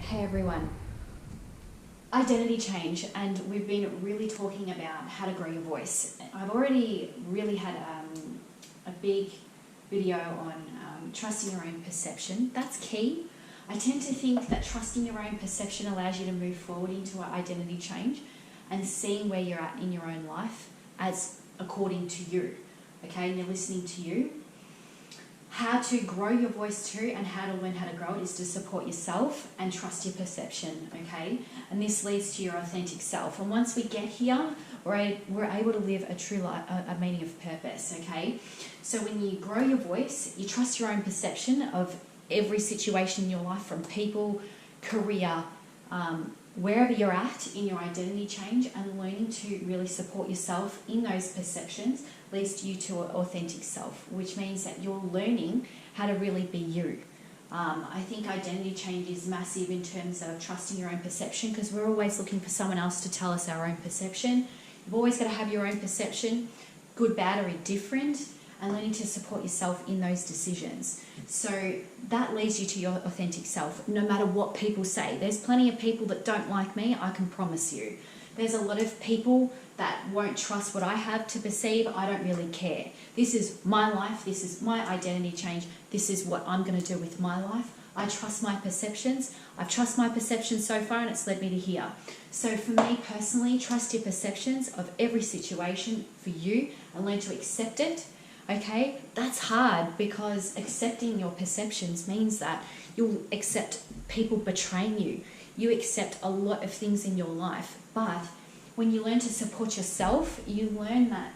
Hey everyone, identity change, and we've been really talking about how to grow your voice. I've already really had a big video on trusting your own perception. That's key. I tend to think that trusting your own perception allows you to move forward into an identity change and seeing where you're at in your own life as according to you, okay, and you're listening to you. How to grow your voice too and how to learn how to grow it is to support yourself and trust your perception, okay? And this leads to your authentic self. And once we get here, we're able to live a true life, a meaning of purpose, okay? So when you grow your voice, you trust your own perception of every situation in your life, from people, career, wherever you're at in your identity change, and learning to really support yourself in those perceptions leads you to an authentic self, which means that you're learning how to really be you. I think identity change is massive in terms of trusting your own perception, because we're always looking for someone else to tell us our own perception. You've always got to have your own perception, good, bad, or indifferent, and learning to support yourself in those decisions. So that leads you to your authentic self, no matter what people say. There's plenty of people that don't like me, I can promise you. There's a lot of people that won't trust what I have to perceive. I don't really care. This is my life. This is my identity change. This is what I'm going to do with my life. I trust my perceptions. I've trusted my perceptions so far, and it's led me to here. So for me personally, trust your perceptions of every situation for you and learn to accept it. Okay, that's hard, because accepting your perceptions means that you'll accept people betraying you. You accept a lot of things in your life, but when you learn to support yourself, you learn that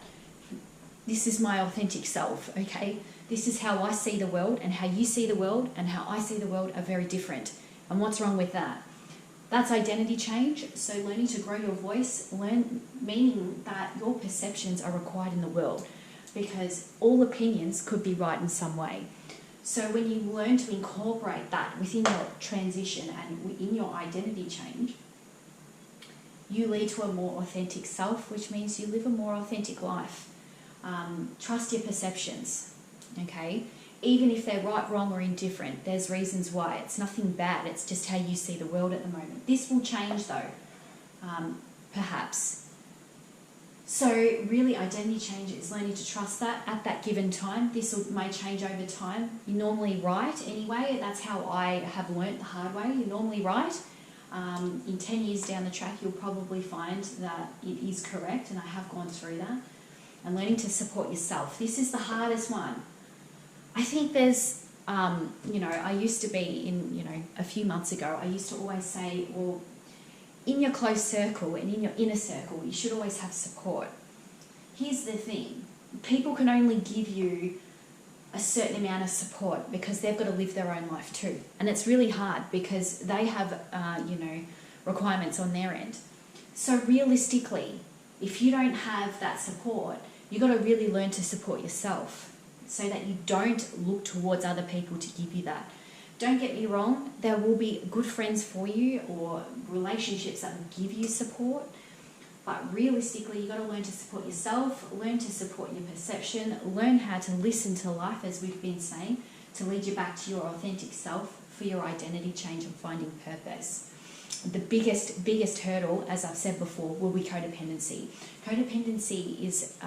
this is my authentic self, okay? This is how I see the world, and how you see the world and how I see the world are very different. And what's wrong with that? That's identity change. So learning to grow your voice, meaning that your perceptions are required in the world, because all opinions could be right in some way. So when you learn to incorporate that within your transition and within your identity change, you lead to a more authentic self, which means you live a more authentic life. Trust your perceptions, okay? Even if they're right, wrong, or indifferent, there's reasons why. It's nothing bad, it's just how you see the world at the moment. This will change though, perhaps. So really, identity change is learning to trust that at that given time. This may change over time. You're normally right anyway. That's how I have learnt the hard way. You're normally right. In 10 years down the track, you'll probably find that it is correct, and I have gone through that. And learning to support yourself. This is the hardest one. I think there's, I used to be a few months ago, I used to always say, well, in your close circle and in your inner circle, you should always have support. Here's the thing. People can only give you a certain amount of support because they've got to live their own life too. And it's really hard because they have, requirements on their end. So realistically, if you don't have that support, you've got to really learn to support yourself so that you don't look towards other people to give you that. Don't get me wrong, there will be good friends for you or relationships that will give you support, but realistically, you've got to learn to support yourself, learn to support your perception, learn how to listen to life, as we've been saying, to lead you back to your authentic self for your identity change and finding purpose. The biggest hurdle, as I've said before, will be codependency. Codependency is,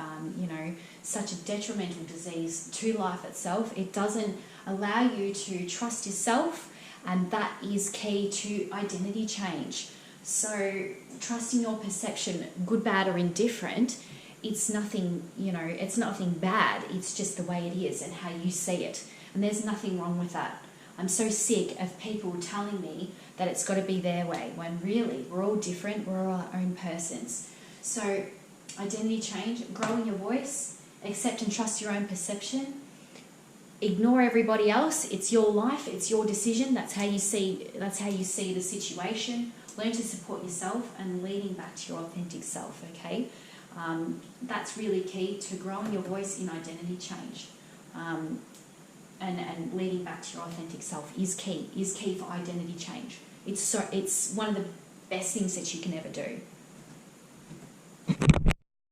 such a detrimental disease to life itself. It doesn't allow you to trust yourself, and that is key to identity change. So trusting your perception, good, bad, or indifferent, it's nothing bad. It's just the way it is and how you see it. And there's nothing wrong with that. I'm so sick of people telling me that it's got to be their way, when really we're all different, we're all our own persons. So identity change, growing your voice, accept and trust your own perception, ignore everybody else. It's your life, it's your decision. That's how you see the situation. Learn to support yourself and leading back to your authentic self, okay? That's really key to growing your voice in identity change. And leading back to your authentic self is key for identity change. It's one of the best things that you can ever do.